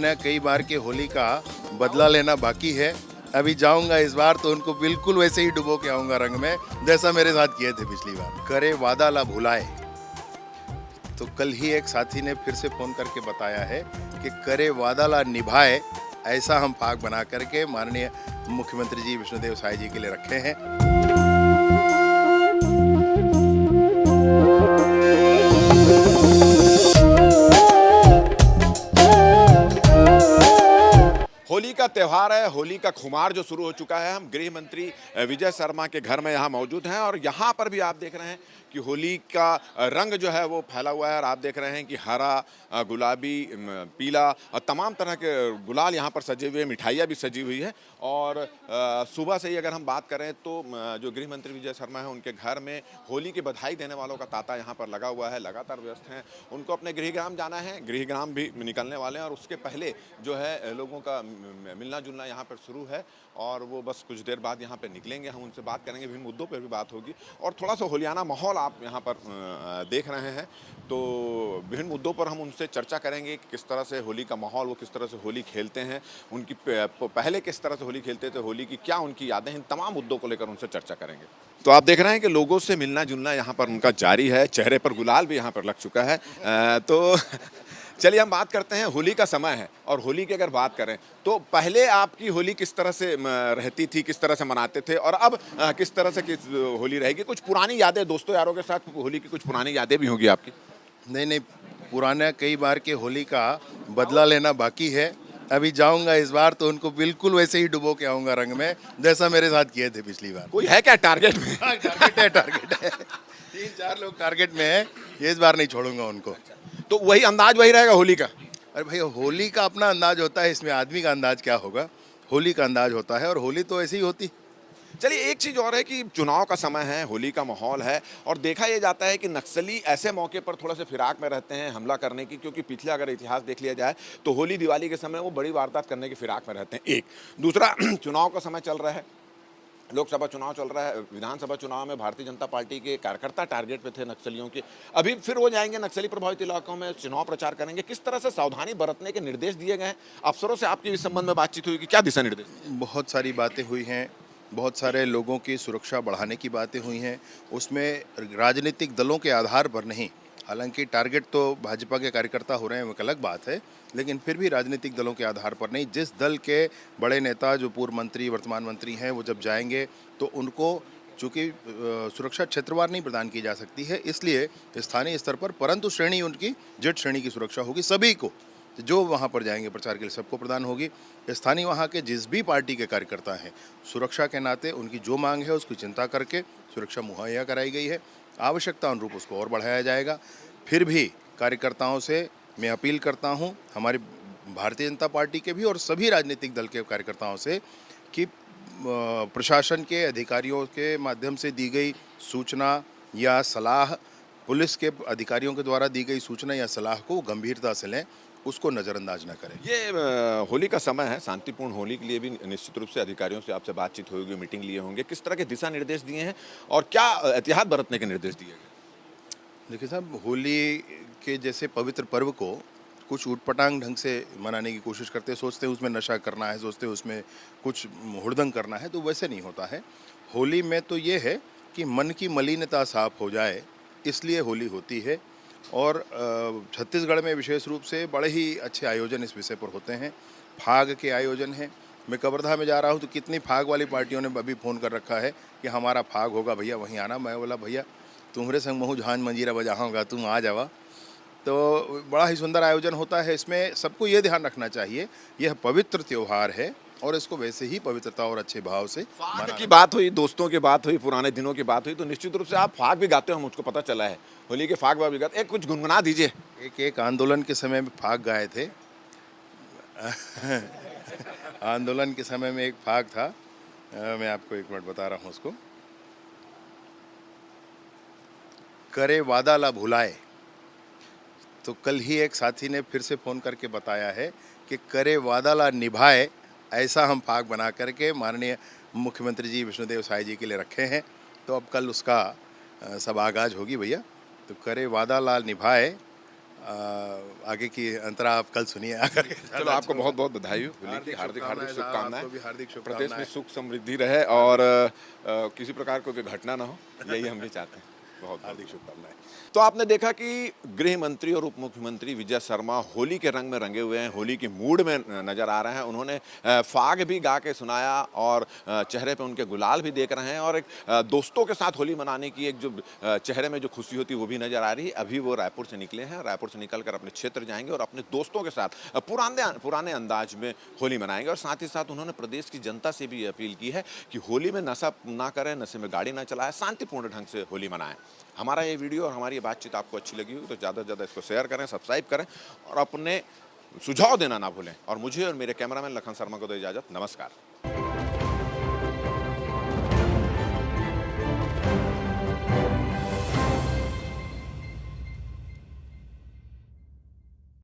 पुराने कई बार के होली का बदला लेना बाकी है। अभी जाऊंगा इस बार तो उनको बिल्कुल वैसे ही डुबो के आऊंगा रंग में, जैसा मेरे साथ किए थे पिछली बार। करे वादा ला भुलाए। तो कल ही एक साथी ने फिर से फोन करके बताया है कि करे वादा ला निभाए, ऐसा हम फाग बना करके माननीय मुख्यमंत्री जी विष्णुदेव साय जी के लिए रखे हैं। होली का त्यौहार है, होली का खुमार जो शुरू हो चुका है। हम गृह मंत्री विजय शर्मा के घर में यहाँ मौजूद हैं और यहाँ पर भी आप देख रहे हैं कि होली का रंग जो है वो फैला हुआ है और आप देख रहे हैं कि हरा, गुलाबी, पीला और तमाम तरह के गुलाल यहाँ पर सजे हुए हैं, मिठाइयाँ भी सजी हुई है। और सुबह से ही अगर हम बात करें तो जो गृह मंत्री विजय शर्मा है उनके घर में होली की बधाई देने वालों का तांता यहाँ पर लगा हुआ है, लगातार व्यस्त हैं। उनको अपने गृहग्राम जाना है, गृहग्राम भी निकलने वाले हैं और उसके पहले जो है लोगों का मिलना जुलना यहाँ पर शुरू है और वो बस कुछ देर बाद यहाँ पे निकलेंगे। हम उनसे बात करेंगे, विभिन्न मुद्दों पर भी बात होगी और थोड़ा सा होलियाना माहौल आप यहाँ पर देख रहे हैं। तो विभिन्न मुद्दों पर हम उनसे चर्चा करेंगे कि किस तरह से होली का माहौल, वो किस तरह से होली खेलते हैं, उनकी पहले किस तरह से होली खेलते थे, होली की क्या उनकी यादें हैं, इन तमाम मुद्दों को लेकर उनसे चर्चा करेंगे। तो आप देख रहे हैं कि लोगों से मिलना जुलना यहाँ पर उनका जारी है, चेहरे पर गुलाल भी यहाँ पर लग चुका है। तो चलिए हम बात करते हैं, होली का समय है और होली की अगर बात करें तो पहले आपकी होली किस तरह से रहती थी, किस तरह से मनाते थे और अब किस तरह से होली रहेगी? कुछ पुरानी यादें दोस्तों यारों के साथ होली की कुछ पुरानी यादें भी होंगी आपकी? नहीं, पुराने कई बार के होली का बदला लेना बाकी है। अभी जाऊंगा इस बार तो उनको बिल्कुल वैसे ही डुबो के आऊंगा रंग में, जैसा मेरे साथ किए थे पिछली बार। कोई है क्या टारगेट में? टारगेट है 3-4 लोग टारगेट में है, ये इस बार नहीं छोड़ूंगा उनको। तो वही अंदाज वही रहेगा होली का? अरे भाई, होली का अपना अंदाज होता है, इसमें आदमी का अंदाज क्या होगा? होली का अंदाज होता है और होली तो ऐसी ही होती। चलिए एक चीज़ और है कि चुनाव का समय है, होली का माहौल है और देखा यह जाता है कि नक्सली ऐसे मौके पर थोड़ा से फिराक में रहते हैं हमला करने की, क्योंकि पिछले अगर इतिहास देख लिया जाए तो होली दिवाली के समय वो बड़ी वारदात करने की फिराक में रहते हैं। एक दूसरा चुनाव का समय चल रहा है, लोकसभा चुनाव चल रहा है, विधानसभा चुनाव में भारतीय जनता पार्टी के कार्यकर्ता टारगेट पे थे नक्सलियों के, अभी फिर वो जाएंगे नक्सली प्रभावित इलाकों में चुनाव प्रचार करेंगे। किस तरह से सावधानी बरतने के निर्देश दिए गए हैं? अफसरों से आपकी इस संबंध में बातचीत हुई कि क्या दिशा निर्देश? बहुत सारी बातें हुई हैं, बहुत सारे लोगों की सुरक्षा बढ़ाने की बातें हुई हैं, उसमें राजनीतिक दलों के आधार पर नहीं। हालांकि टारगेट तो भाजपा के कार्यकर्ता हो रहे हैं, वो एक अलग बात है, लेकिन फिर भी राजनीतिक दलों के आधार पर नहीं। जिस दल के बड़े नेता जो पूर्व मंत्री वर्तमान मंत्री हैं वो जब जाएंगे तो उनको चूँकि सुरक्षा क्षेत्रवार नहीं प्रदान की जा सकती है, इसलिए स्थानीय स्तर पर परंतु श्रेणी उनकी जेड श्रेणी की सुरक्षा होगी सभी को, जो वहाँ पर जाएंगे प्रचार के लिए सबको प्रदान होगी। स्थानीय वहाँ के जिस भी पार्टी के कार्यकर्ता हैं, सुरक्षा के नाते उनकी जो मांग है उसकी चिंता करके सुरक्षा मुहैया कराई गई है। आवश्यकता अनुरूप उसको और बढ़ाया जाएगा। फिर भी कार्यकर्ताओं से मैं अपील करता हूँ, हमारी भारतीय जनता पार्टी के भी और सभी राजनीतिक दल के कार्यकर्ताओं से, कि प्रशासन के अधिकारियों के माध्यम से दी गई सूचना या सलाह, पुलिस के अधिकारियों के द्वारा दी गई सूचना या सलाह को गंभीरता से लें, उसको नज़रअंदाज न करें। ये होली का समय है, शांतिपूर्ण होली के लिए भी निश्चित रूप से अधिकारियों से आपसे बातचीत होगी, मीटिंग लिए होंगे। किस तरह के दिशा निर्देश दिए हैं और क्या एहतियात बरतने के निर्देश दिए गए? देखिए साहब, होली के जैसे पवित्र पर्व को कुछ ऊटपटांग ढंग से मनाने की कोशिश करते हैं, सोचते हैं उसमें नशा करना है, सोचते हैं उसमें कुछ हुड़दंग करना है, तो वैसे नहीं होता है। होली में तो ये है कि मन की मलिनता साफ हो जाए, इसलिए होली होती है। और छत्तीसगढ़ में विशेष रूप से बड़े ही अच्छे आयोजन इस विषय पर होते हैं। फाग के आयोजन हैं। मैं कवर्धा में जा रहा हूँ तो कितनी फाग वाली पार्टियों ने अभी फ़ोन कर रखा है कि हमारा फाग होगा भैया, वहीं आना। मैं बोला भैया तुम्हारे संग महू झान मंजीरा बजाऊँगा, तुम आ जावा। तो बड़ा ही सुंदर आयोजन होता है। इसमें सबको ये ध्यान रखना चाहिए, यह पवित्र त्यौहार है और इसको वैसे ही पवित्रता और अच्छे भाव से फाग की बात हुई, दोस्तों की बात हुई, पुराने दिनों की बात हुई, तो निश्चित रूप से आप फाग भी गाते हो, मुझको पता चला है। होली के फाग भी गाते, एक कुछ गुनगुना दीजिए। एक आंदोलन के समय में फाग गाए थे। आंदोलन के समय में एक फाग था, मैं आपको एक मिनट बता रहा हूँ उसको। करे वादा ला भुलाए। तो कल ही एक साथी ने फिर से फ़ोन करके बताया है कि करे वादा ला निभाए, ऐसा हम फाग बना करके माननीय मुख्यमंत्री जी विष्णुदेव साय जी के लिए रखे हैं। तो अब कल उसका सब आगाज होगी भैया। तो करे वादा ला निभाए, आगे की अंतरा आप कल सुनिए आकर के। चलो आपको बहुत बहुत बधाई हो होली की, हार्दिक हार्दिक हार्दिक शुभकामनाएं, शुभकामनाएं। आपको भी हार्दिक प्रदेश में शुभकामनाएं। सुख समृद्धि रहे और किसी प्रकार को कोई घटना ना हो, यही हम भी चाहते हैं। बहुत बहुत हार्दिक शुभकामनाएं। तो आपने देखा कि गृह मंत्री और उप मुख्यमंत्री विजय शर्मा होली के रंग में रंगे हुए हैं, होली की मूड में नजर आ रहे हैं। उन्होंने फाग भी गा के सुनाया और चेहरे पे उनके गुलाल भी देख रहे हैं और एक दोस्तों के साथ होली मनाने की एक जो चेहरे में जो खुशी होती है वो भी नजर आ रही है। अभी वो रायपुर से निकले हैं, रायपुर से निकलकर अपने क्षेत्र जाएंगे और अपने दोस्तों के साथ पुराने अंदाज में होली मनाएंगे। और साथ ही साथ उन्होंने प्रदेश की जनता से भी अपील की है कि होली में नशा ना करें, नशे में गाड़ी ना चलाएं, शांतिपूर्ण ढंग से होली मनाएं। हमारा ये वीडियो और हमारी ये बातचीत आपको अच्छी लगी हो तो ज़्यादा से ज़्यादा इसको शेयर करें, सब्सक्राइब करें और अपने सुझाव देना ना भूलें। और मुझे और मेरे कैमरामैन लखन शर्मा को दो इजाज़त। नमस्कार।